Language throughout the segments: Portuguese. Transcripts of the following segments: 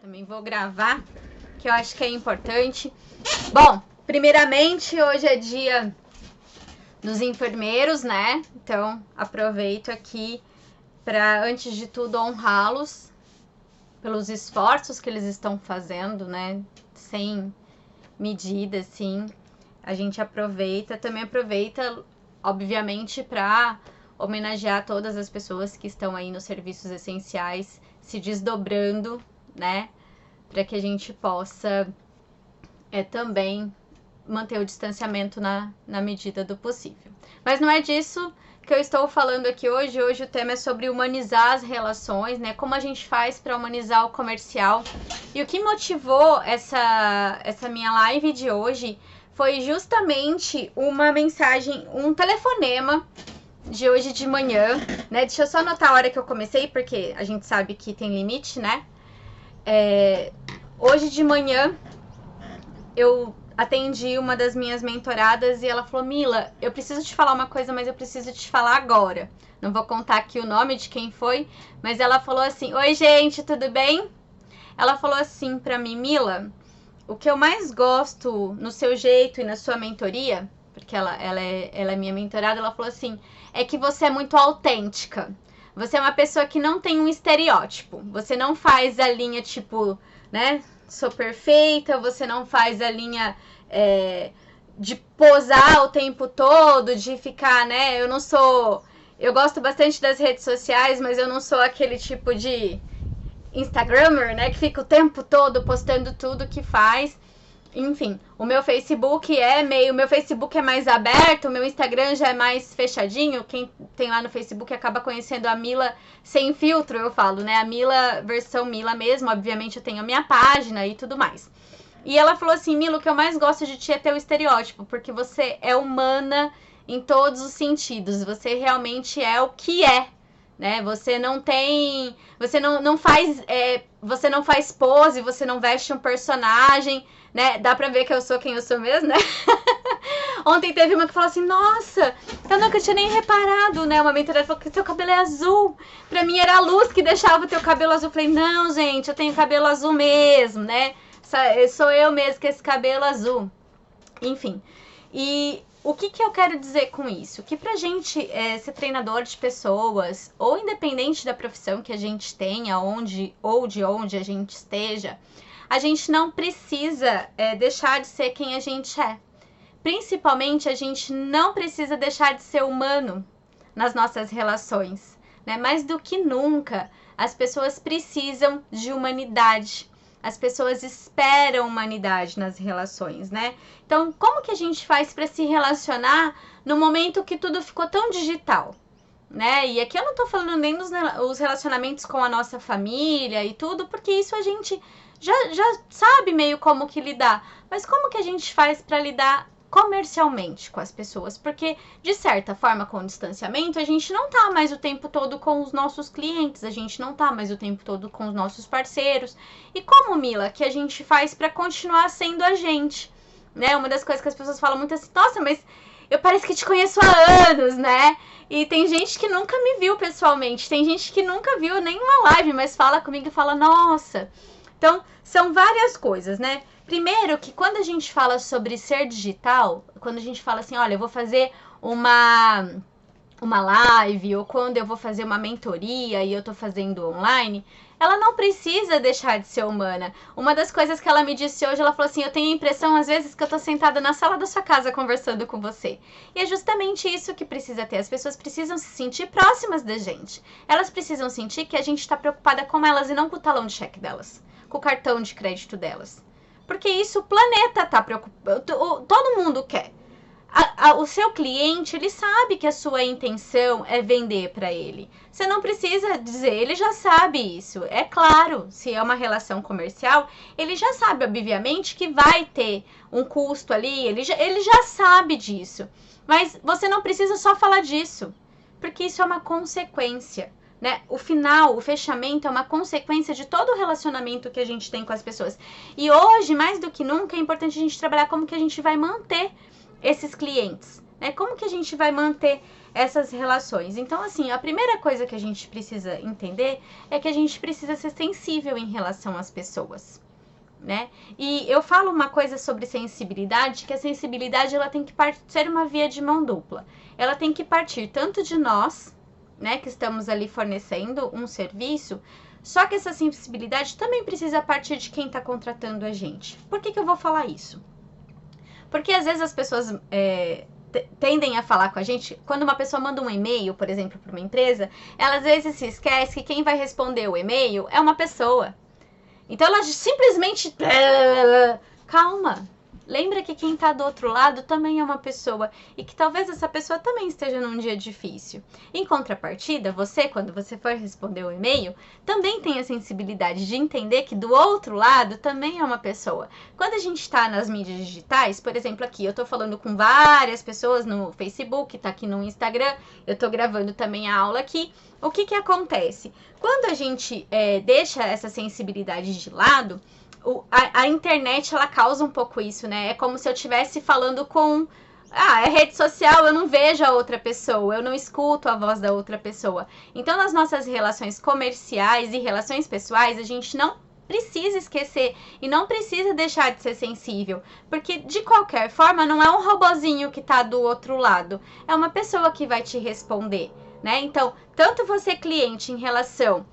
Também vou gravar, que eu acho que é importante. Bom, primeiramente, hoje é dia dos enfermeiros, né? Então, aproveito aqui para, antes de tudo, honrá-los pelos esforços que eles estão fazendo, né? Sem medida, assim. A gente também aproveita, obviamente, para homenagear todas as pessoas que estão aí nos serviços essenciais, se desdobrando, né? Para que a gente possa também manter o distanciamento na medida do possível. Mas não é disso que eu estou falando aqui hoje. Hoje o tema é sobre humanizar as relações, né? Como a gente faz para humanizar o comercial. E o que motivou essa minha live de hoje foi justamente uma mensagem, um telefonema de hoje de manhã, né? Deixa eu só anotar a hora que eu comecei, porque a gente sabe que tem limite, né? Hoje de manhã eu atendi uma das minhas mentoradas e ela falou: Mila, eu preciso te falar uma coisa, mas eu preciso te falar agora. Não vou contar aqui o nome de quem foi, mas ela falou assim: oi, gente, tudo bem? Ela falou assim pra mim: Mila, o que eu mais gosto no seu jeito e na sua mentoria, porque ela é minha mentorada, ela falou assim, é que você é muito autêntica. Você é uma pessoa que não tem um estereótipo. Você não faz a linha tipo, né, sou perfeita. Você não faz a linha de posar o tempo todo, de ficar, né, eu não sou... Eu gosto bastante das redes sociais, mas eu não sou aquele tipo de Instagrammer, né, que fica o tempo todo postando tudo que faz. Enfim, o meu Facebook meu Facebook é mais aberto, o meu Instagram já é mais fechadinho. Quem tem lá no Facebook acaba conhecendo a Mila sem filtro, eu falo, né? A Mila, versão Mila mesmo. Obviamente eu tenho a minha página e tudo mais. E ela falou assim: Mila, o que eu mais gosto de ti é teu estereótipo, porque você é humana em todos os sentidos. Você realmente é o que é, né? Você não tem... Você não faz... você não faz pose, você não veste um personagem, né? Dá pra ver que eu sou quem eu sou mesmo, né? Ontem teve uma que falou assim: nossa, eu nunca tinha nem reparado, né? Uma mentorada falou que teu cabelo é azul. Pra mim era a luz que deixava o teu cabelo azul. Eu falei: não, gente, eu tenho cabelo azul mesmo, né? Sou eu mesmo com esse cabelo azul. Enfim. E o que eu quero dizer com isso? Que pra gente ser treinador de pessoas, ou independente da profissão que a gente tenha, ou de onde a gente esteja, a gente não precisa deixar de ser quem a gente é. Principalmente, a gente não precisa deixar de ser humano nas nossas relações, né? Mais do que nunca, as pessoas precisam de humanidade. As pessoas esperam humanidade nas relações, né? Então, como que a gente faz para se relacionar no momento que tudo ficou tão digital, né? E aqui eu não tô falando nem dos relacionamentos com a nossa família e tudo, porque isso a gente já sabe meio como que lidar. Mas como que a gente faz para lidar comercialmente com as pessoas? Porque, de certa forma, com o distanciamento, a gente não tá mais o tempo todo com os nossos clientes, a gente não tá mais o tempo todo com os nossos parceiros. E como, Mila, que a gente faz para continuar sendo a gente? Né? Uma das coisas que as pessoas falam muito assim: nossa, mas eu parece que te conheço há anos, né? E tem gente que nunca me viu pessoalmente, tem gente que nunca viu nenhuma live, mas fala comigo e fala: nossa. Então, são várias coisas, né? Primeiro, que quando a gente fala sobre ser digital, quando a gente fala assim, olha, eu vou fazer uma live, ou quando eu vou fazer uma mentoria e eu tô fazendo online, ela não precisa deixar de ser humana. Uma das coisas que ela me disse hoje, ela falou assim: eu tenho a impressão às vezes que eu tô sentada na sala da sua casa conversando com você. E é justamente isso que precisa ter. As pessoas precisam se sentir próximas da gente. Elas precisam sentir que a gente tá preocupada com elas e não com o talão de cheque delas, com o cartão de crédito delas. Porque isso o planeta tá preocupado, todo mundo quer. O seu cliente, ele sabe que a sua intenção é vender para ele. Você não precisa dizer, ele já sabe isso. É claro, se é uma relação comercial, ele já sabe, obviamente, que vai ter um custo ali, ele já sabe disso. Mas você não precisa só falar disso, porque isso é uma consequência, né? O final, o fechamento é uma consequência de todo o relacionamento que a gente tem com as pessoas. E hoje, mais do que nunca, é importante a gente trabalhar como que a gente vai manter esses clientes, né? Como que a gente vai manter essas relações? Então, assim, a primeira coisa que a gente precisa entender é que a gente precisa ser sensível em relação às pessoas, né? E eu falo uma coisa sobre sensibilidade, que a sensibilidade ela tem que ser uma via de mão dupla. Ela tem que partir tanto de nós, né, que estamos ali fornecendo um serviço, só que essa sensibilidade também precisa partir de quem está contratando a gente. Por que eu vou falar isso? Porque às vezes as pessoas tendem a falar com a gente, quando uma pessoa manda um e-mail, por exemplo, para uma empresa, ela às vezes se esquece que quem vai responder o e-mail é uma pessoa. Então ela simplesmente... Calma. Lembra que quem está do outro lado também é uma pessoa e que talvez essa pessoa também esteja num dia difícil. Em contrapartida, você, quando você for responder o e-mail, também tem a sensibilidade de entender que do outro lado também é uma pessoa. Quando a gente está nas mídias digitais, por exemplo, aqui eu estou falando com várias pessoas no Facebook, está aqui no Instagram, eu estou gravando também a aula aqui. O que acontece? Quando a gente deixa essa sensibilidade de lado, a internet, ela causa um pouco isso, né? É como se eu estivesse falando com... é rede social, eu não vejo a outra pessoa, eu não escuto a voz da outra pessoa. Então, nas nossas relações comerciais e relações pessoais, a gente não precisa esquecer e não precisa deixar de ser sensível, porque de qualquer forma não é um robozinho que tá do outro lado, é uma pessoa que vai te responder, né? Então, tanto você cliente em relação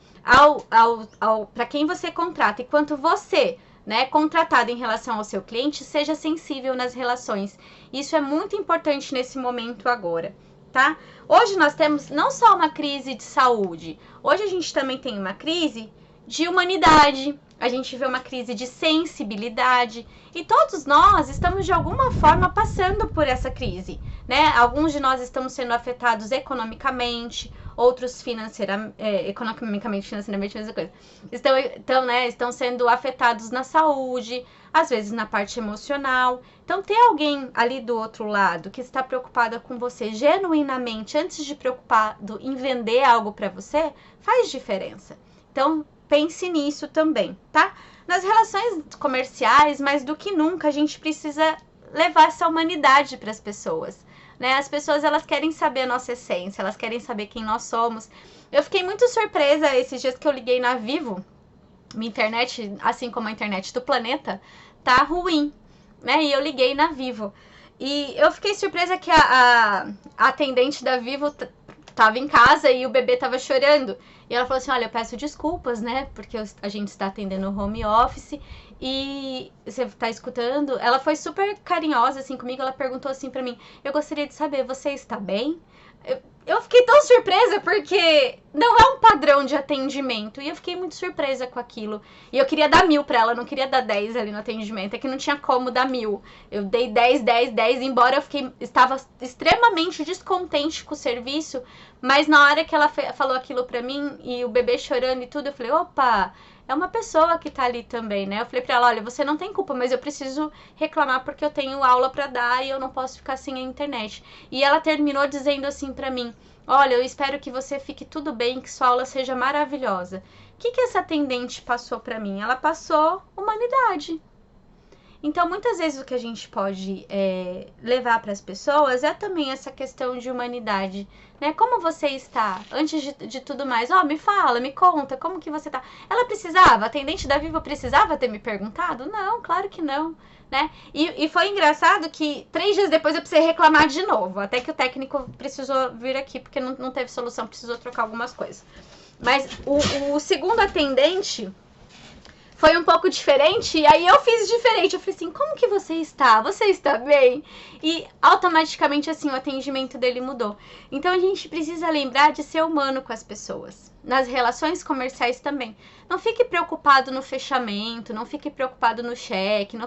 para quem você contrata, e quanto você, né, contratado em relação ao seu cliente, seja sensível nas relações. Isso é muito importante nesse momento agora, tá? Hoje nós temos não só uma crise de saúde, hoje a gente também tem uma crise de humanidade, a gente vê uma crise de sensibilidade, e todos nós estamos de alguma forma passando por essa crise, né? Alguns de nós estamos sendo afetados economicamente, outros economicamente, financeiramente, mesma coisa. Estão sendo afetados na saúde, às vezes na parte emocional. Então, ter alguém ali do outro lado que está preocupada com você genuinamente, antes de preocupado em vender algo para você, faz diferença. Então, pense nisso também, tá? Nas relações comerciais, mais do que nunca, a gente precisa levar essa humanidade para as pessoas, né? As pessoas, elas querem saber a nossa essência, elas querem saber quem nós somos. Eu fiquei muito surpresa esses dias que eu liguei na Vivo. Minha internet, assim como a internet do planeta, tá ruim, né? E eu liguei na Vivo. E eu fiquei surpresa que a atendente da Vivo tava em casa e o bebê tava chorando. E ela falou assim, olha, eu peço desculpas, né? Porque a gente está atendendo o home office e você tá escutando. Ela foi super carinhosa, assim, comigo. Ela perguntou assim pra mim, eu gostaria de saber, você está bem? Eu fiquei tão surpresa porque não é um padrão de atendimento. E eu fiquei muito surpresa com aquilo. E eu queria dar 1000 pra ela, não queria dar 10 ali no atendimento. É que não tinha como dar 1000. Eu dei 10, 10, 10, embora estava extremamente descontente com o serviço. Mas na hora que ela falou aquilo pra mim e o bebê chorando e tudo, eu falei, opa, é uma pessoa que tá ali também, né? Eu falei pra ela, olha, você não tem culpa, mas eu preciso reclamar porque eu tenho aula pra dar e eu não posso ficar sem a internet. E ela terminou dizendo assim pra mim, olha, eu espero que você fique tudo bem, que sua aula seja maravilhosa. O que essa atendente passou pra mim? Ela passou humanidade. Então, muitas vezes o que a gente pode levar para as pessoas é também essa questão de humanidade, né? Como você está? Antes de tudo mais, me fala, me conta, como que você tá? Ela precisava, a atendente da Vivo precisava ter me perguntado? Não, claro que não, né? E foi engraçado que 3 dias depois eu precisei reclamar de novo, até que o técnico precisou vir aqui, porque não teve solução, precisou trocar algumas coisas. Mas o segundo atendente foi um pouco diferente, e aí eu fiz diferente. Eu falei assim, como que você está? Você está bem? E automaticamente, assim, o atendimento dele mudou. Então, a gente precisa lembrar de ser humano com as pessoas. Nas relações comerciais também. Não fique preocupado no fechamento, não fique preocupado no cheque,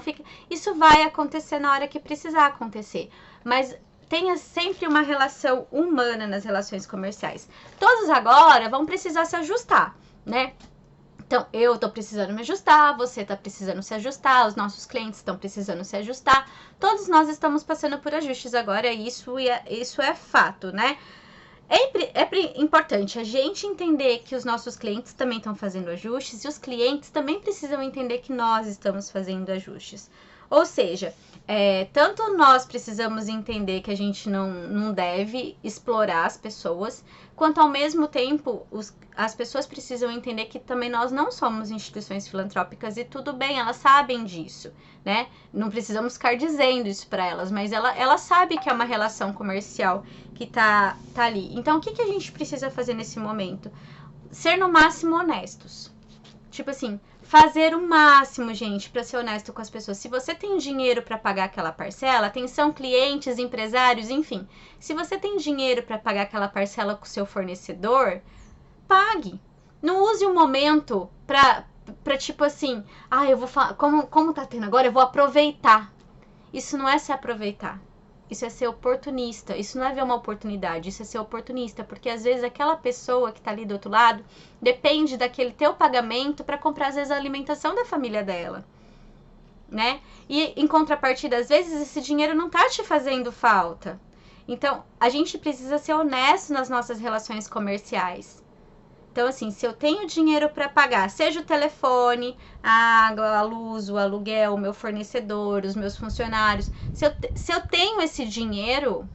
Isso vai acontecer na hora que precisar acontecer. Mas tenha sempre uma relação humana nas relações comerciais. Todos agora vão precisar se ajustar, né? Então, eu tô precisando me ajustar, você tá precisando se ajustar, os nossos clientes estão precisando se ajustar. Todos nós estamos passando por ajustes agora, isso é fato, né? É importante a gente entender que os nossos clientes também estão fazendo ajustes e os clientes também precisam entender que nós estamos fazendo ajustes. Ou seja, tanto nós precisamos entender que a gente não deve explorar as pessoas, quanto ao mesmo tempo as pessoas precisam entender que também nós não somos instituições filantrópicas e tudo bem, elas sabem disso, né? Não precisamos ficar dizendo isso para elas, mas ela sabe que é uma relação comercial que tá ali. Então, o que a gente precisa fazer nesse momento? Ser no máximo honestos. Tipo assim, fazer o máximo, gente, para ser honesto com as pessoas. Se você tem dinheiro para pagar aquela parcela, atenção, clientes, empresários, enfim. Se você tem dinheiro para pagar aquela parcela com o seu fornecedor, pague. Não use o momento pra tipo assim, eu vou falar, como tá tendo agora, eu vou aproveitar. Isso não é se aproveitar. Isso é ser oportunista. Isso não é ver uma oportunidade. Isso é ser oportunista. Porque às vezes aquela pessoa que tá ali do outro lado depende daquele teu pagamento para comprar, às vezes, a alimentação da família dela. Né? E em contrapartida, às vezes, esse dinheiro não tá te fazendo falta. Então, a gente precisa ser honesto nas nossas relações comerciais. Então, assim, se eu tenho dinheiro para pagar, seja o telefone, a água, a luz, o aluguel, o meu fornecedor, os meus funcionários, se eu tenho esse dinheiro,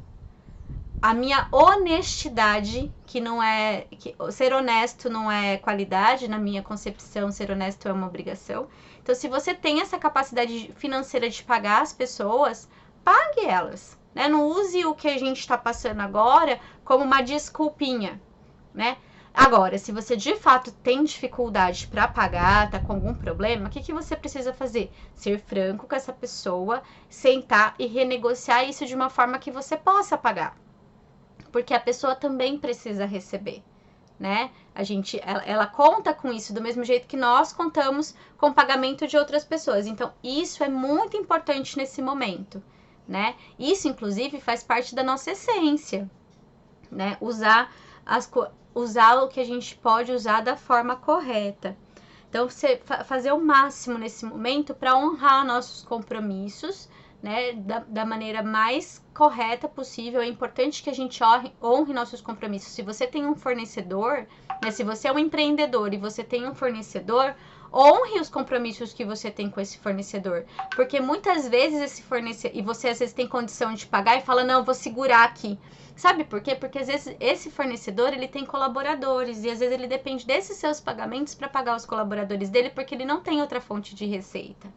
a minha honestidade, que não é... ser honesto não é qualidade, na minha concepção, ser honesto é uma obrigação. Então, se você tem essa capacidade financeira de pagar as pessoas, pague elas, né? Não use o que a gente está passando agora como uma desculpinha, né? Agora, se você de fato tem dificuldade para pagar, tá com algum problema, o que você precisa fazer? Ser franco com essa pessoa, sentar e renegociar isso de uma forma que você possa pagar. Porque a pessoa também precisa receber, né? Ela conta com isso do mesmo jeito que nós contamos com o pagamento de outras pessoas. Então, isso é muito importante nesse momento, né? Isso, inclusive, faz parte da nossa essência, né? Usar o que a gente pode usar da forma correta. Então, você fazer o máximo nesse momento para honrar nossos compromissos, né, da maneira mais correta possível. É importante que a gente honre nossos compromissos. Se você tem um fornecedor, né, se você é um empreendedor e você tem um fornecedor, honre os compromissos que você tem com esse fornecedor. Porque muitas vezes esse fornecedor, e você às vezes tem condição de pagar e fala, não, eu vou segurar aqui. Sabe por quê? Porque às vezes esse fornecedor, ele tem colaboradores e às vezes ele depende desses seus pagamentos para pagar os colaboradores dele, porque ele não tem outra fonte de receita.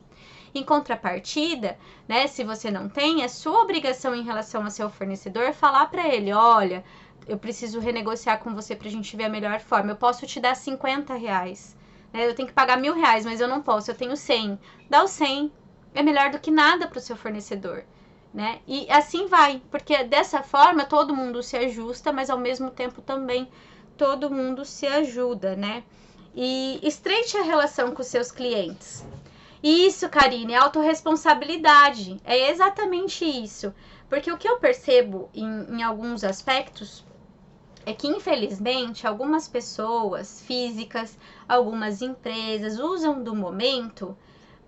Em contrapartida, né, se você não tem, é sua obrigação em relação ao seu fornecedor falar para ele, olha, eu preciso renegociar com você para a gente ver a melhor forma. Eu posso te dar R$50, né? Eu tenho que pagar R$1.000, mas eu não posso, eu tenho 100. Dá os 100, é melhor do que nada para o seu fornecedor. Né? E assim vai, porque dessa forma todo mundo se ajusta, mas ao mesmo tempo também todo mundo se ajuda, né? E estreite a relação com seus clientes. Isso, Karine, é autorresponsabilidade. É exatamente isso. Porque o que eu percebo em alguns aspectos é que, infelizmente, algumas pessoas físicas, algumas empresas usam do momento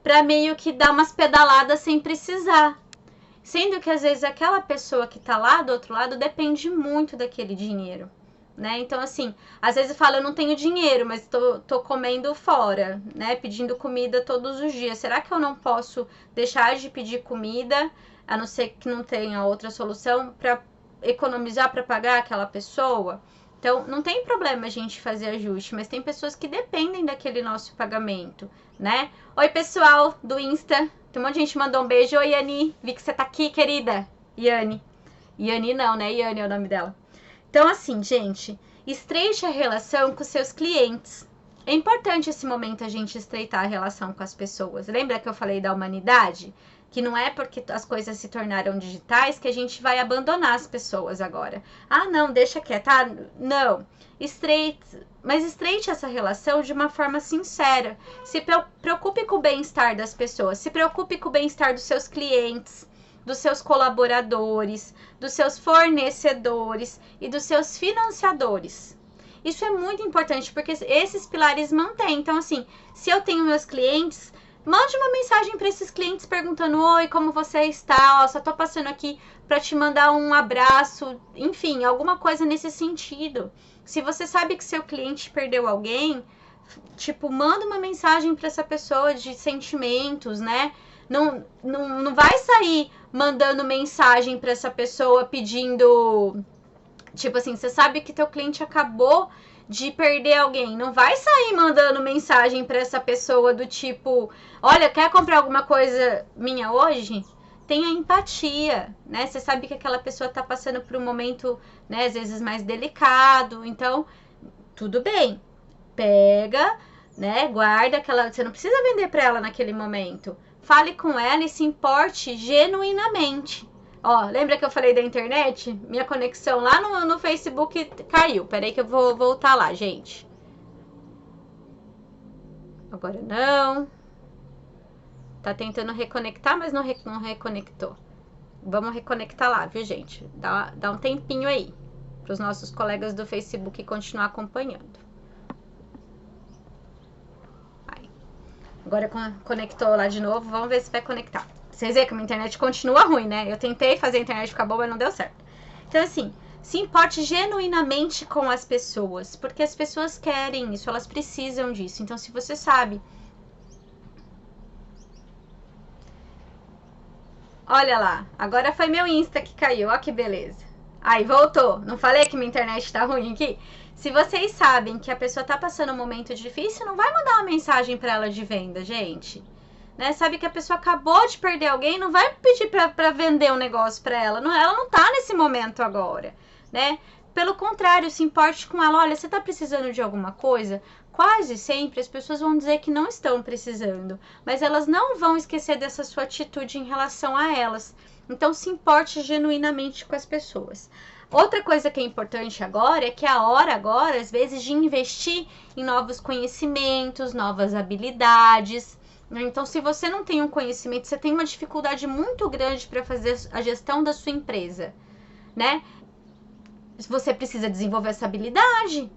para meio que dar umas pedaladas sem precisar. Sendo que, às vezes, aquela pessoa que tá lá do outro lado depende muito daquele dinheiro, né? Então, assim, às vezes fala, eu não tenho dinheiro, mas tô comendo fora, né? Pedindo comida todos os dias. Será que eu não posso deixar de pedir comida, a não ser que não tenha outra solução, para economizar para pagar aquela pessoa? Então, não tem problema a gente fazer ajuste, mas tem pessoas que dependem daquele nosso pagamento, né? Oi, pessoal do Insta. Tem um monte de gente que mandou um beijo. Oi, Yane. Vi que você tá aqui, querida. Yane. Yane não, né? Yane é o nome dela. Então, assim, gente, estreite a relação com seus clientes. É importante esse momento a gente estreitar a relação com as pessoas. Lembra que eu falei da humanidade? Que não é porque as coisas se tornaram digitais que a gente vai abandonar as pessoas agora. Ah, não, deixa quieto. Ah, não. Mas estreite essa relação de uma forma sincera. Se preocupe com o bem-estar das pessoas. Se preocupe com o bem-estar dos seus clientes, dos seus colaboradores, dos seus fornecedores e dos seus financiadores. Isso é muito importante, porque esses pilares mantêm. Então, assim, se eu tenho meus clientes, mande uma mensagem para esses clientes perguntando, oi, como você está? Ó, só tô passando aqui para te mandar um abraço. Enfim, alguma coisa nesse sentido. Se você sabe que seu cliente perdeu alguém, tipo, manda uma mensagem para essa pessoa de sentimentos, né? Não vai sair mandando mensagem para essa pessoa pedindo, tipo assim, você sabe que teu cliente acabou de perder alguém, não vai sair mandando mensagem para essa pessoa do tipo, olha, quer comprar alguma coisa minha hoje? Tenha empatia, né? Você sabe que aquela pessoa tá passando por um momento, né, às vezes mais delicado, então tudo bem. Pega, né, guarda aquela, você não precisa vender para ela naquele momento. Fale com ela e se importe genuinamente. Ó, lembra que eu falei da internet? Minha conexão lá no Facebook caiu. Peraí que eu vou voltar lá, gente. Agora não. Tá tentando reconectar, mas não reconectou. Vamos reconectar lá, viu, gente? Dá um tempinho aí para os nossos colegas do Facebook continuar acompanhando. Aí. Agora conectou lá de novo. Vamos ver se vai conectar. Vocês veem que a minha internet continua ruim, né? Eu tentei fazer a internet ficar boa, mas não deu certo. Então, assim, se importe genuinamente com as pessoas, porque as pessoas querem isso, elas precisam disso. Então, se você sabe... Olha lá, agora foi meu Insta que caiu, ó que beleza. Aí, voltou. Não falei que minha internet tá ruim aqui? Se vocês sabem que a pessoa tá passando um momento difícil, não vai mandar uma mensagem pra ela de venda, gente. Né? Sabe que a pessoa acabou de perder alguém, não vai pedir pra vender um negócio pra ela. Não, ela não tá nesse momento agora, né? Pelo contrário, se importe com ela. Olha, você tá precisando de alguma coisa? Quase sempre as pessoas vão dizer que não estão precisando, mas elas não vão esquecer dessa sua atitude em relação a elas. Então, se importe genuinamente com as pessoas. Outra coisa que é importante agora é que é a hora agora, às vezes, de investir em novos conhecimentos, novas habilidades. Então, se você não tem um conhecimento, você tem uma dificuldade muito grande para fazer a gestão da sua empresa, né? Você precisa desenvolver essa habilidade.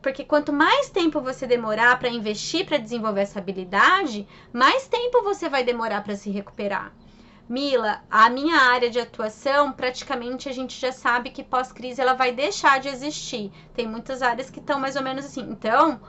Porque quanto mais tempo você demorar para investir para desenvolver essa habilidade, mais tempo você vai demorar para se recuperar. Mila, a minha área de atuação, praticamente a gente já sabe que pós-crise ela vai deixar de existir. Tem muitas áreas que estão mais ou menos assim. Então,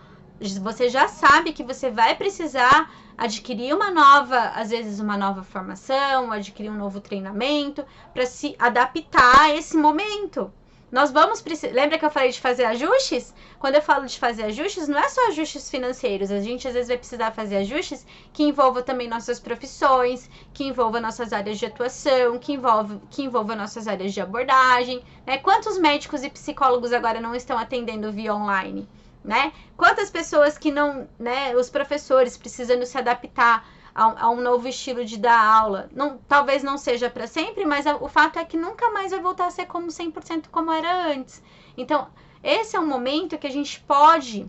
você já sabe que você vai precisar adquirir uma nova, às vezes uma nova formação, adquirir um novo treinamento para se adaptar a esse momento. Nós vamos precisar. Lembra que eu falei de fazer ajustes? Quando eu falo de fazer ajustes, não é só ajustes financeiros. A gente às vezes vai precisar fazer ajustes que envolvam também nossas profissões, que envolvam nossas áreas de atuação, que envolvam nossas áreas de abordagem. Né? Quantos médicos e psicólogos agora não estão atendendo via online? Né? Quantas pessoas que não, né, os professores precisando se adaptar a um novo estilo de dar aula. Não, talvez não seja para sempre, mas o fato é que nunca mais vai voltar a ser como 100% como era antes. Então, esse é um momento que a gente pode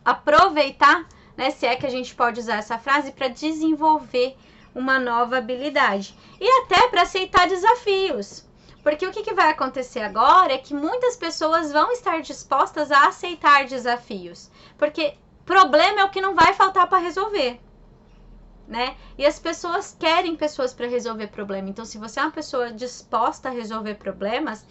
aproveitar, né, se é que a gente pode usar essa frase, para desenvolver uma nova habilidade. E até para aceitar desafios. Porque o que vai acontecer agora é que muitas pessoas vão estar dispostas a aceitar desafios. Porque problema é o que não vai faltar para resolver. Né? E as pessoas querem pessoas para resolver problema. Então, se você é uma pessoa disposta a resolver problemas,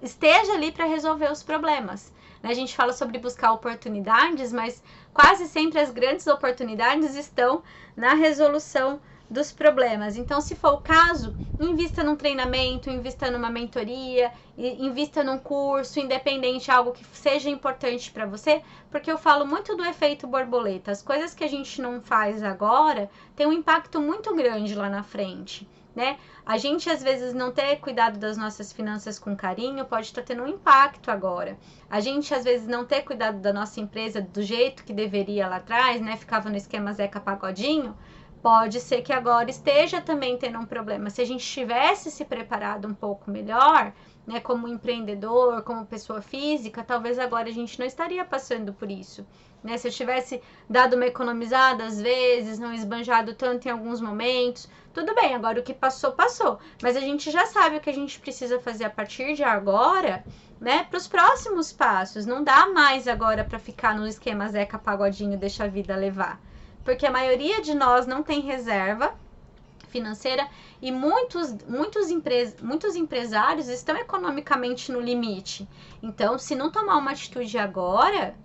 esteja ali para resolver os problemas. Né? A gente fala sobre buscar oportunidades, mas quase sempre as grandes oportunidades estão na resolução dos problemas. Então, se for o caso, invista num treinamento, invista numa mentoria, invista num curso, independente, algo que seja importante para você, porque eu falo muito do efeito borboleta. As coisas que a gente não faz agora tem um impacto muito grande lá na frente, né? A gente, às vezes, não ter cuidado das nossas finanças com carinho pode estar tendo um impacto agora. A gente, às vezes, não ter cuidado da nossa empresa do jeito que deveria lá atrás, né? Ficava no esquema Zeca Pagodinho. Pode ser que agora esteja também tendo um problema. Se a gente tivesse se preparado um pouco melhor, né, como empreendedor, como pessoa física, talvez agora a gente não estaria passando por isso. Né? Se eu tivesse dado uma economizada às vezes, não esbanjado tanto em alguns momentos, tudo bem, agora o que passou, passou. Mas a gente já sabe o que a gente precisa fazer a partir de agora, né, para os próximos passos. Não dá mais agora para ficar no esquema Zeca Pagodinho, deixa a vida levar. Porque a maioria de nós não tem reserva financeira e muitos empresários estão economicamente no limite. Então, se não tomar uma atitude agora,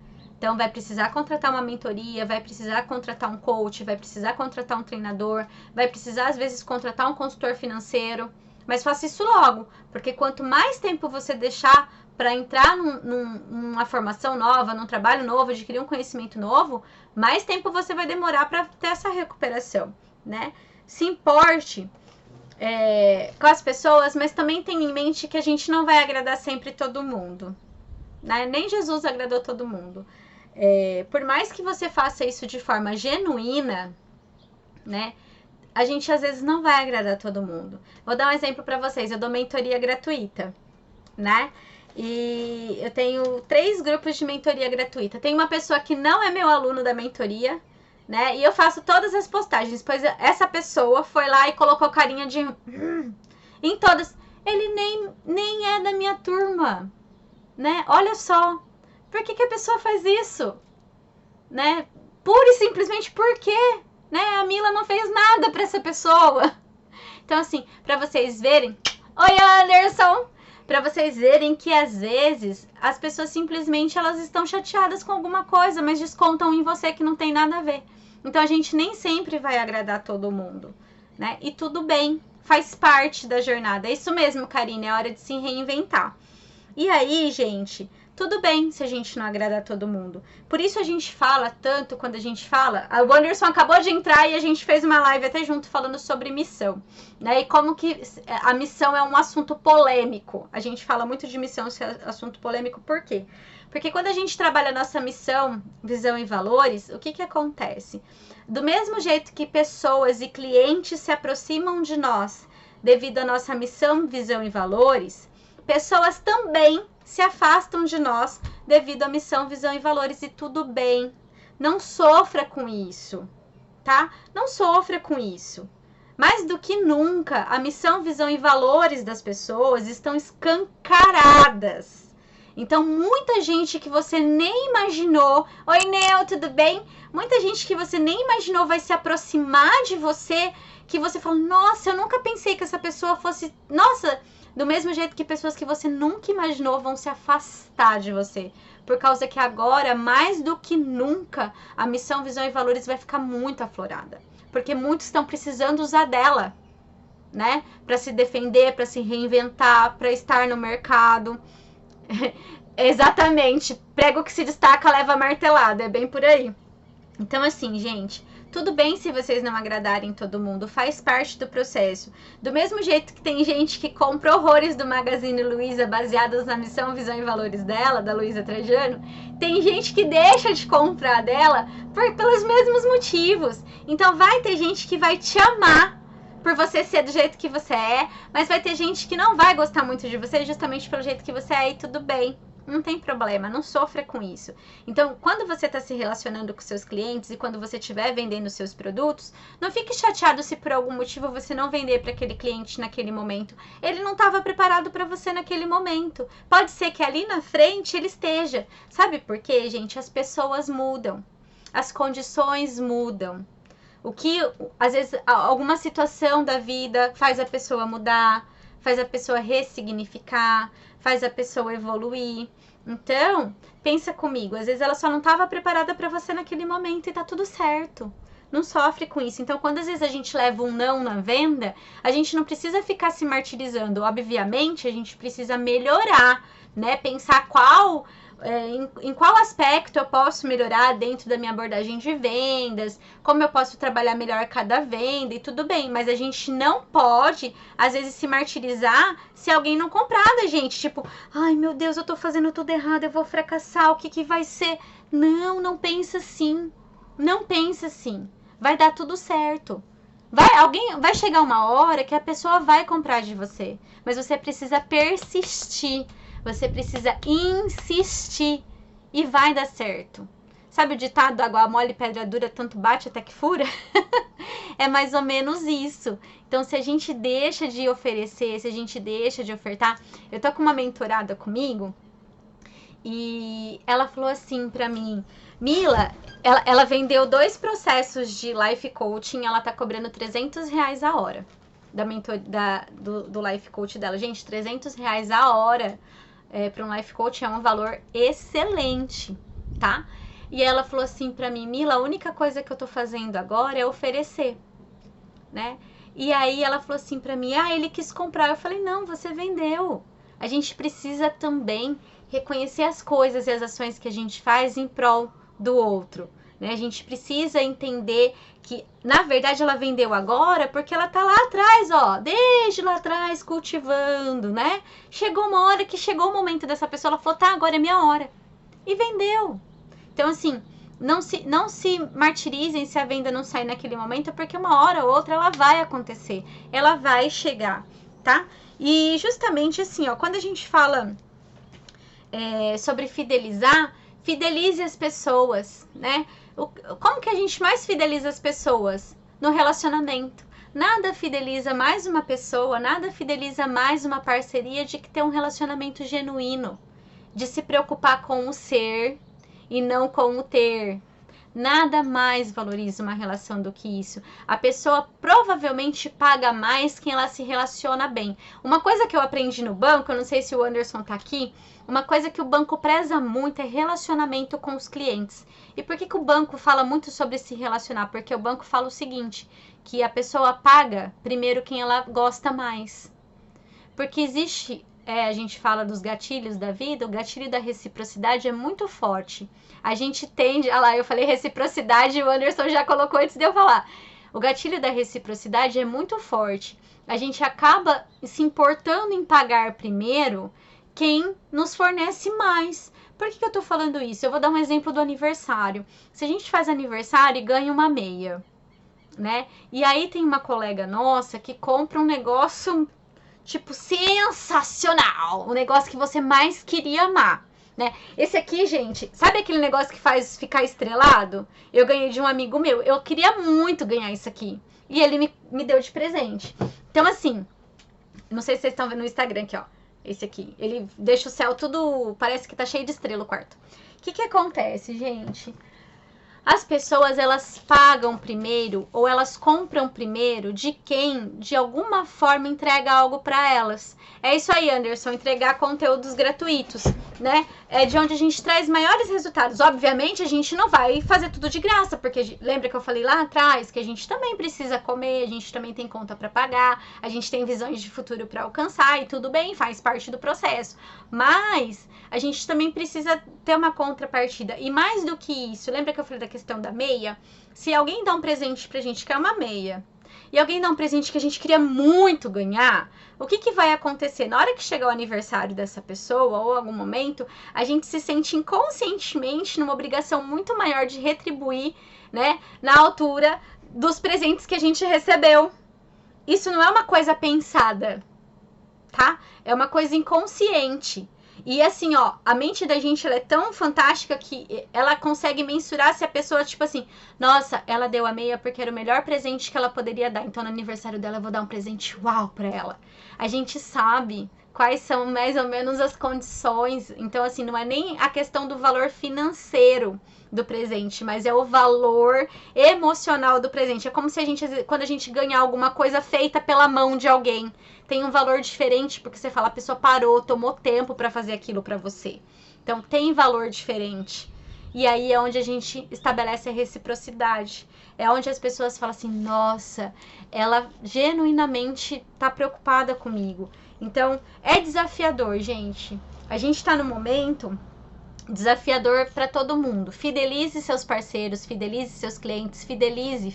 Então, vai precisar contratar uma mentoria, vai precisar contratar um coach, vai precisar contratar um treinador, vai precisar, às vezes, contratar um consultor financeiro. Mas faça isso logo, porque quanto mais tempo você deixar para entrar numa formação nova, num trabalho novo, adquirir um conhecimento novo, mais tempo você vai demorar para ter essa recuperação, né? Se importe com as pessoas, mas também tenha em mente que a gente não vai agradar sempre todo mundo, né? Nem Jesus agradou todo mundo. Por mais que você faça isso de forma genuína, né? A gente às vezes não vai agradar todo mundo. Vou dar um exemplo para vocês. Eu dou mentoria gratuita, né? E eu tenho 3 grupos de mentoria gratuita. Tem uma pessoa que não é meu aluno da mentoria, né? E eu faço todas as postagens, pois essa pessoa foi lá e colocou carinha de em todas. Ele nem é da minha turma, né? Olha só. Por que a pessoa faz isso? Né? Pura e simplesmente por quê? Né? A Mila não fez nada para essa pessoa. Então, assim, para vocês verem... Oi, Anderson! Para vocês verem que, às vezes, as pessoas simplesmente elas estão chateadas com alguma coisa, mas descontam em você que não tem nada a ver. Então, a gente nem sempre vai agradar todo mundo, né? E tudo bem, faz parte da jornada. É isso mesmo, Karine, é hora de se reinventar. E aí, gente... Tudo bem se a gente não agradar todo mundo. Por isso a gente fala tanto quando a gente fala... O Anderson acabou de entrar e a gente fez uma live até junto falando sobre missão, né? E como que a missão é um assunto polêmico. A gente fala muito de missão ser assunto polêmico, por quê? Porque quando a gente trabalha a nossa missão, visão e valores, o que acontece? Do mesmo jeito que pessoas e clientes se aproximam de nós devido à nossa missão, visão e valores, pessoas também se afastam de nós devido à missão, visão e valores, e tudo bem. Não sofra com isso, tá? Não sofra com isso. Mais do que nunca, a missão, visão e valores das pessoas estão escancaradas. Então, muita gente que você nem imaginou... Oi, Neo, tudo bem? Muita gente que você nem imaginou vai se aproximar de você, que você fala, nossa, eu nunca pensei que essa pessoa fosse... Nossa... Do mesmo jeito que pessoas que você nunca imaginou vão se afastar de você. Por causa que agora, mais do que nunca, a missão, visão e valores vai ficar muito aflorada. Porque muitos estão precisando usar dela, né? Para se defender, para se reinventar, para estar no mercado. Exatamente. Prego que se destaca leva martelada. É bem por aí. Então, assim, gente... Tudo bem se vocês não agradarem todo mundo, faz parte do processo. Do mesmo jeito que tem gente que compra horrores do Magazine Luiza baseados na missão, visão e valores dela, da Luiza Trajano, tem gente que deixa de comprar dela pelos mesmos motivos. Então vai ter gente que vai te amar por você ser do jeito que você é, mas vai ter gente que não vai gostar muito de você justamente pelo jeito que você é, e tudo bem. Não tem problema, não sofra com isso. Então, quando você está se relacionando com seus clientes e quando você estiver vendendo seus produtos, não fique chateado se por algum motivo você não vender para aquele cliente naquele momento. Ele não estava preparado para você naquele momento. Pode ser que ali na frente ele esteja. Sabe por quê, gente? As pessoas mudam. As condições mudam. O que, às vezes, alguma situação da vida faz a pessoa mudar, faz a pessoa ressignificar, faz a pessoa evoluir. Então, pensa comigo, às vezes ela só não estava preparada para você naquele momento e tá tudo certo. Não sofre com isso. Então, quando às vezes a gente leva um não na venda, a gente não precisa ficar se martirizando. Obviamente, a gente precisa melhorar, né? Pensar em qual aspecto eu posso melhorar dentro da minha abordagem de vendas, como eu posso trabalhar melhor cada venda, e tudo bem, mas a gente não pode, às vezes, se martirizar se alguém não comprar da gente, tipo, ai meu Deus, eu tô fazendo tudo errado, eu vou fracassar, o que vai ser? Não pensa assim, não pensa assim, vai dar tudo certo. Vai chegar uma hora que a pessoa vai comprar de você, mas você precisa persistir. Você precisa insistir e vai dar certo. Sabe o ditado, água mole, pedra dura, tanto bate até que fura? É mais ou menos isso. Então, se a gente deixa de oferecer, se a gente deixa de ofertar... Eu tô com uma mentorada comigo e ela falou assim pra mim, Mila, ela vendeu 2 processos de life coaching, ela tá cobrando R$300 a hora do life coach dela. Gente, R$300 a hora para um life coach é um valor excelente, tá? E ela falou assim pra mim, Mila, a única coisa que eu tô fazendo agora é oferecer, né? E aí ela falou assim pra mim, ele quis comprar. Eu falei, não, você vendeu. A gente precisa também reconhecer as coisas e as ações que a gente faz em prol do outro, né? A gente precisa entender que, na verdade, ela vendeu agora porque ela tá lá atrás, ó, desde lá atrás cultivando, né? Chegou uma hora que chegou o momento dessa pessoa, ela falou, tá, agora é minha hora. E vendeu. Então, assim, não se martirizem se a venda não sair naquele momento, porque uma hora ou outra ela vai acontecer, ela vai chegar, tá? E justamente assim, ó, quando a gente fala sobre fidelizar, fidelize as pessoas, né? Como que a gente mais fideliza as pessoas? No relacionamento. Nada fideliza mais uma pessoa, nada fideliza mais uma parceria de que ter um relacionamento genuíno, de se preocupar com o ser e não com o ter. Nada mais valoriza uma relação do que isso. A pessoa provavelmente paga mais quem ela se relaciona bem. Uma coisa que eu aprendi no banco, eu não sei se o Anderson tá aqui, uma coisa que o banco preza muito é relacionamento com os clientes. E por que o banco fala muito sobre se relacionar? Porque o banco fala o seguinte, que a pessoa paga primeiro quem ela gosta mais. Porque existe, a gente fala dos gatilhos da vida, o gatilho da reciprocidade é muito forte. A gente tende, olha lá, eu falei reciprocidade e o Anderson já colocou antes de eu falar. O gatilho da reciprocidade é muito forte. A gente acaba se importando em pagar primeiro quem nos fornece mais. Por que eu tô falando isso? Eu vou dar um exemplo do aniversário. Se a gente faz aniversário e ganha uma meia, né? E aí tem uma colega nossa que compra um negócio tipo sensacional, o negócio que você mais queria amar, né? Esse aqui, gente, sabe aquele negócio que faz ficar estrelado? Eu ganhei de um amigo meu, eu queria muito ganhar isso aqui, e ele me deu de presente. Então, assim, não sei se vocês estão vendo no Instagram aqui, ó, esse aqui, ele deixa o céu tudo, parece que tá cheio de estrela o quarto. O que acontece, gente? As pessoas, elas pagam primeiro ou elas compram primeiro de quem, de alguma forma, entrega algo para elas. É isso aí, Anderson, entregar conteúdos gratuitos, né? É de onde a gente traz maiores resultados. Obviamente, a gente não vai fazer tudo de graça, porque lembra que eu falei lá atrás que a gente também precisa comer, a gente também tem conta para pagar, a gente tem visões de futuro para alcançar e tudo bem, faz parte do processo. Mas a gente também precisa ter uma contrapartida. E mais do que isso, lembra que eu falei da questão da meia? Se alguém dá um presente pra gente que é uma meia, e alguém dá um presente que a gente queria muito ganhar, o que vai acontecer? Na hora que chegar o aniversário dessa pessoa, ou algum momento, a gente se sente inconscientemente numa obrigação muito maior de retribuir, né, na altura dos presentes que a gente recebeu. Isso não é uma coisa pensada, tá? É uma coisa inconsciente. E assim, ó, a mente da gente ela é tão fantástica que ela consegue mensurar se a pessoa, tipo assim, nossa, ela deu a meia porque era o melhor presente que ela poderia dar. Então, no aniversário dela, eu vou dar um presente uau pra ela. A gente sabe quais são mais ou menos as condições. Então, assim, não é nem a questão do valor financeiro do presente, mas é o valor emocional do presente. É como se quando a gente ganhar alguma coisa feita pela mão de alguém, tem um valor diferente, porque você fala, a pessoa parou, tomou tempo para fazer aquilo para você. Então, tem valor diferente. E aí é onde a gente estabelece a reciprocidade. É onde as pessoas falam assim, nossa, ela genuinamente tá preocupada comigo. Então, é desafiador, gente. A gente tá no momento desafiador para todo mundo. Fidelize seus parceiros, fidelize seus clientes, fidelize.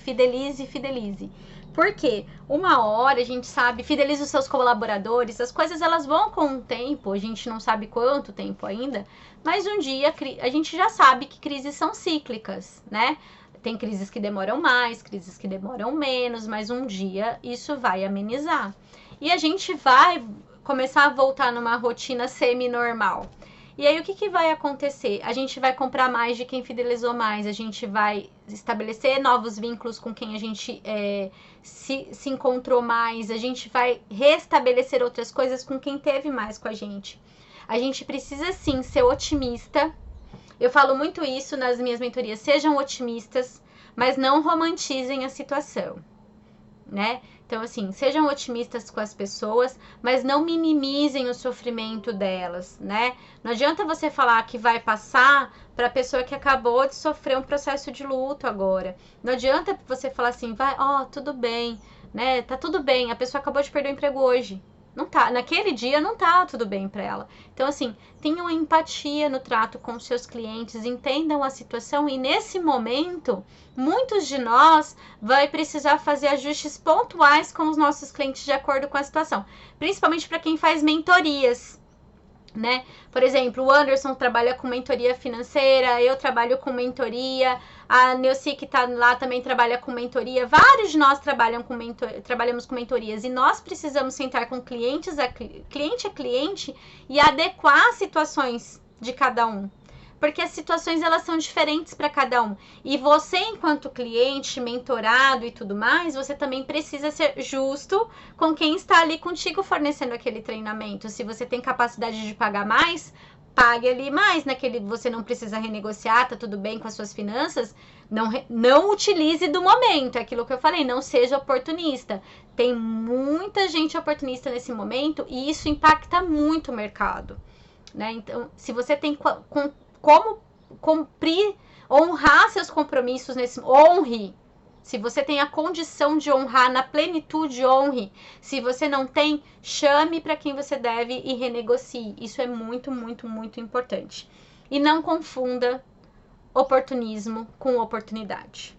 Por quê? Uma hora a gente sabe, fidelize os seus colaboradores, as coisas elas vão com o tempo, a gente não sabe quanto tempo ainda, mas um dia a gente já sabe que crises são cíclicas, né? Tem crises que demoram mais, crises que demoram menos, mas um dia isso vai amenizar. E a gente vai começar a voltar numa rotina semi-normal. E aí, o que vai acontecer? A gente vai comprar mais de quem fidelizou mais, a gente vai estabelecer novos vínculos com quem a gente se encontrou mais, a gente vai restabelecer outras coisas com quem teve mais com a gente. A gente precisa, sim, ser otimista. Eu falo muito isso nas minhas mentorias. Sejam otimistas, mas não romantizem a situação, né? Então, assim, sejam otimistas com as pessoas, mas não minimizem o sofrimento delas, né? Não adianta você falar que vai passar para a pessoa que acabou de sofrer um processo de luto agora. Não adianta você falar assim, vai, ó, tudo bem, né? Tá tudo bem, a pessoa acabou de perder o emprego hoje. Não tá, naquele dia não tá tudo bem para ela. Então, assim, tenham empatia no trato com os seus clientes, entendam a situação e nesse momento, muitos de nós vai precisar fazer ajustes pontuais com os nossos clientes de acordo com a situação, principalmente para quem faz mentorias, né? Por exemplo, o Anderson trabalha com mentoria financeira, eu trabalho com mentoria, a Neuci que tá lá também trabalha com mentoria, vários de nós trabalhamos com mentorias e nós precisamos sentar com cliente a cliente e adequar as situações de cada um. Porque as situações elas são diferentes para cada um. E você, enquanto cliente, mentorado e tudo mais, você também precisa ser justo com quem está ali contigo fornecendo aquele treinamento. Se você tem capacidade de pagar mais, pague ali mais. Naquele você não precisa renegociar, tá tudo bem com as suas finanças. Não utilize do momento. É aquilo que eu falei, não seja oportunista. Tem muita gente oportunista nesse momento e isso impacta muito o mercado, né? Então, se você tem como cumprir, honrar seus compromissos honre. Se você tem a condição de honrar na plenitude, honre. Se você não tem, chame para quem você deve e renegocie. Isso é muito, muito, muito importante. E não confunda oportunismo com oportunidade,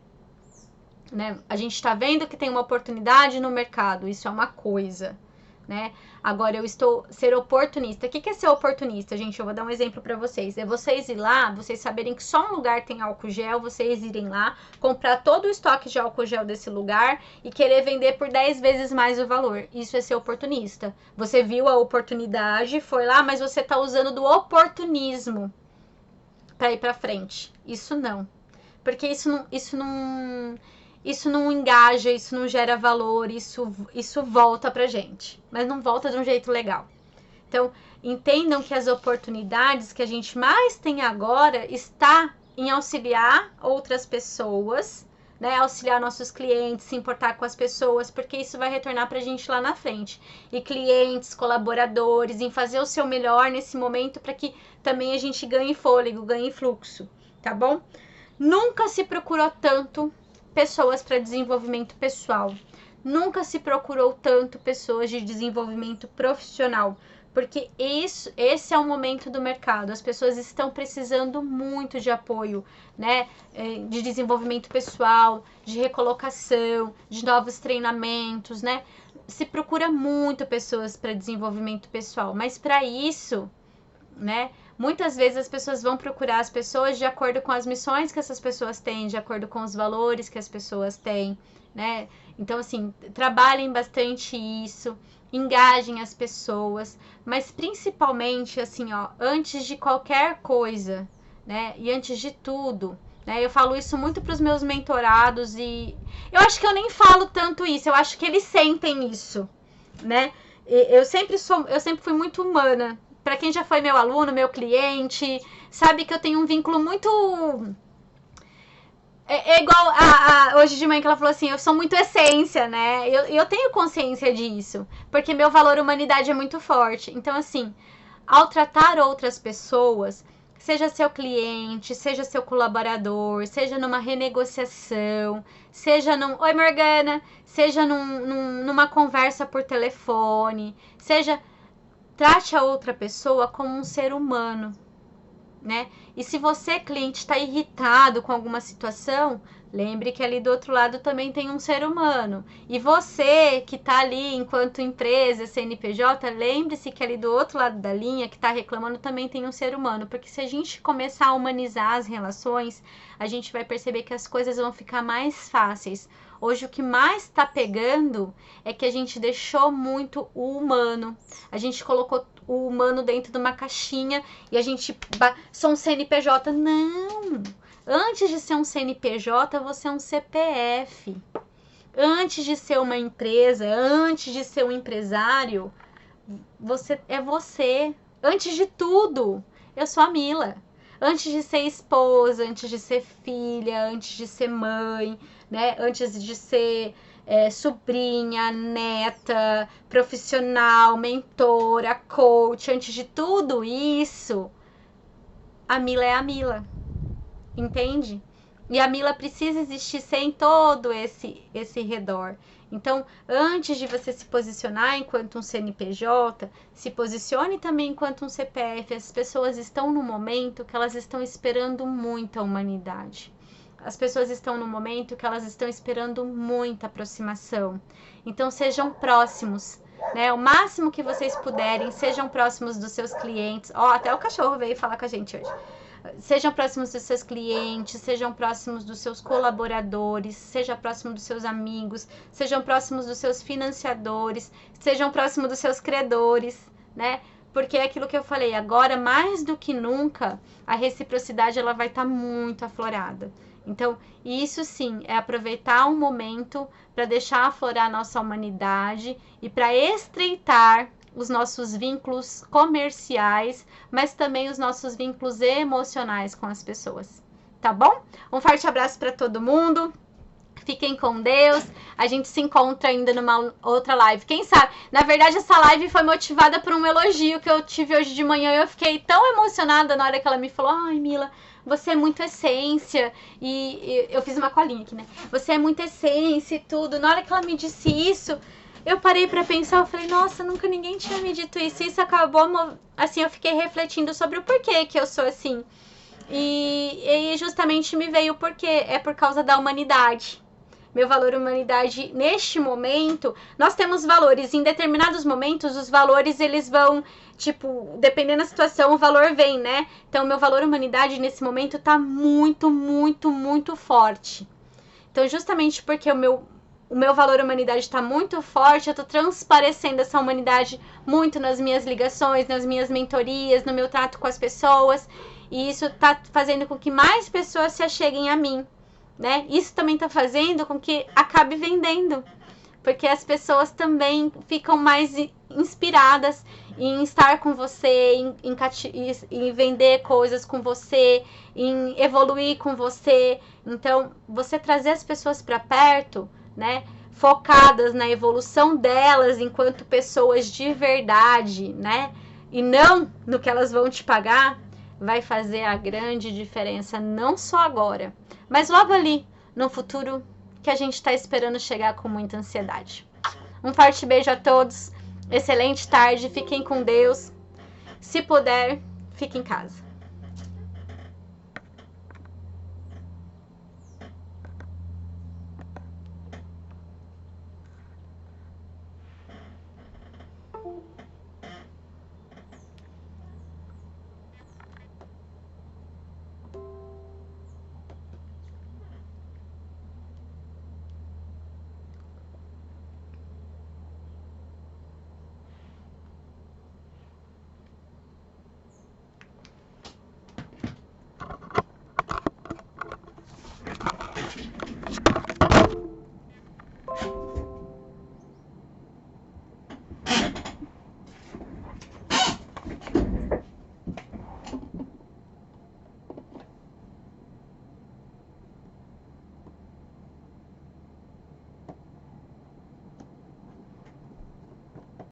né? A gente está vendo que tem uma oportunidade no mercado, isso é uma coisa, né? Agora, eu estou ser oportunista. O que é ser oportunista, gente? Eu vou dar um exemplo para vocês. É vocês ir lá, vocês saberem que só um lugar tem álcool gel, vocês irem lá, comprar todo o estoque de álcool gel desse lugar e querer vender por 10 vezes mais o valor. Isso é ser oportunista. Você viu a oportunidade, foi lá, mas você está usando do oportunismo para ir para frente. Isso não. Porque isso não engaja, isso não gera valor, isso volta pra gente, mas não volta de um jeito legal. Então, entendam que as oportunidades que a gente mais tem agora está em auxiliar outras pessoas, né? Auxiliar nossos clientes, se importar com as pessoas, porque isso vai retornar pra gente lá na frente. E clientes, colaboradores, em fazer o seu melhor nesse momento para que também a gente ganhe fôlego, ganhe fluxo, tá bom? Nunca se procurou tanto pessoas para desenvolvimento pessoal. Nunca se procurou tanto pessoas de desenvolvimento profissional, porque esse é o momento do mercado. As pessoas estão precisando muito de apoio, né? De desenvolvimento pessoal, de recolocação, de novos treinamentos, né? Se procura muito pessoas para desenvolvimento pessoal, mas para isso, né? Muitas vezes as pessoas vão procurar as pessoas de acordo com as missões que essas pessoas têm, de acordo com os valores que as pessoas têm, né? Então, assim, trabalhem bastante isso, engajem as pessoas, mas principalmente, assim, ó, antes de qualquer coisa, né? E antes de tudo, né? Eu falo isso muito para os meus mentorados e eu acho que eu nem falo tanto isso, eu acho que eles sentem isso, né? Eu sempre fui muito humana. Para quem já foi meu aluno, meu cliente, sabe que eu tenho um vínculo muito... É igual hoje de manhã que ela falou assim, eu sou muito essência, né? Eu tenho consciência disso, porque meu valor humanidade é muito forte. Então, assim, ao tratar outras pessoas, seja seu cliente, seja seu colaborador, seja numa renegociação, seja num... Oi, Morgana! Seja numa conversa por telefone, seja... Trate a outra pessoa como um ser humano, né? E se você, cliente, está irritado com alguma situação, lembre que ali do outro lado também tem um ser humano. E você que está ali enquanto empresa, CNPJ, lembre-se que ali do outro lado da linha, que está reclamando, também tem um ser humano. Porque se a gente começar a humanizar as relações, a gente vai perceber que as coisas vão ficar mais fáceis. Hoje o que mais está pegando é que a gente deixou muito o humano. A gente colocou o humano dentro de uma caixinha e a gente... Sou um CNPJ. Não! Antes de ser um CNPJ, você é um CPF. Antes de ser uma empresa, antes de ser um empresário, você é você. Antes de tudo, eu sou a Mila. Antes de ser esposa, antes de ser filha, antes de ser mãe, né? Antes de ser sobrinha, neta, profissional, mentora, coach, antes de tudo isso, a Mila é a Mila, entende? E a Mila precisa existir sem todo esse redor. Então, antes de você se posicionar enquanto um CNPJ, se posicione também enquanto um CPF. As pessoas estão no momento que elas estão esperando muito a humanidade. As pessoas estão no momento que elas estão esperando muita aproximação. Então, sejam próximos, né? O máximo que vocês puderem, sejam próximos dos seus clientes. Ó, até o cachorro veio falar com a gente hoje. Sejam próximos dos seus clientes, sejam próximos dos seus colaboradores, sejam próximos dos seus amigos, sejam próximos dos seus financiadores, sejam próximos dos seus credores, né? Porque é aquilo que eu falei, agora mais do que nunca, a reciprocidade ela vai estar muito aflorada. Então, isso sim, é aproveitar um momento para deixar aflorar a nossa humanidade e para estreitar os nossos vínculos comerciais, mas também os nossos vínculos emocionais com as pessoas, tá bom? Um forte abraço para todo mundo. Fiquem com Deus. A gente se encontra ainda numa outra live. Quem sabe? Na verdade, essa live foi motivada por um elogio que eu tive hoje de manhã. Eu fiquei tão emocionada na hora que ela me falou: ai, Mila, você é muito essência. E eu fiz uma colinha aqui, né? Você é muito essência e tudo. Na hora que ela me disse isso, eu parei pra pensar, eu falei, nossa, nunca ninguém tinha me dito isso. Isso acabou, assim, eu fiquei refletindo sobre o porquê que eu sou assim. E justamente me veio o porquê. É por causa da humanidade. Meu valor humanidade, neste momento, nós temos valores. Em determinados momentos, os valores, eles vão, tipo, dependendo da situação, o valor vem, né? Então, meu valor humanidade, nesse momento, tá muito, muito, muito forte. Então, justamente porque o meu valor humanidade está muito forte, eu estou transparecendo essa humanidade muito nas minhas ligações, nas minhas mentorias, no meu trato com as pessoas. E isso está fazendo com que mais pessoas se acheguem a mim, né? Isso também está fazendo com que acabe vendendo. Porque as pessoas também ficam mais inspiradas em estar com você, em vender coisas com você, em evoluir com você. Então, você trazer as pessoas para perto, né, focadas na evolução delas enquanto pessoas de verdade, né, e não no que elas vão te pagar, vai fazer a grande diferença, não só agora, mas logo ali, no futuro que a gente está esperando chegar com muita ansiedade. Um forte beijo a todos, excelente tarde, fiquem com Deus, se puder, fique em casa.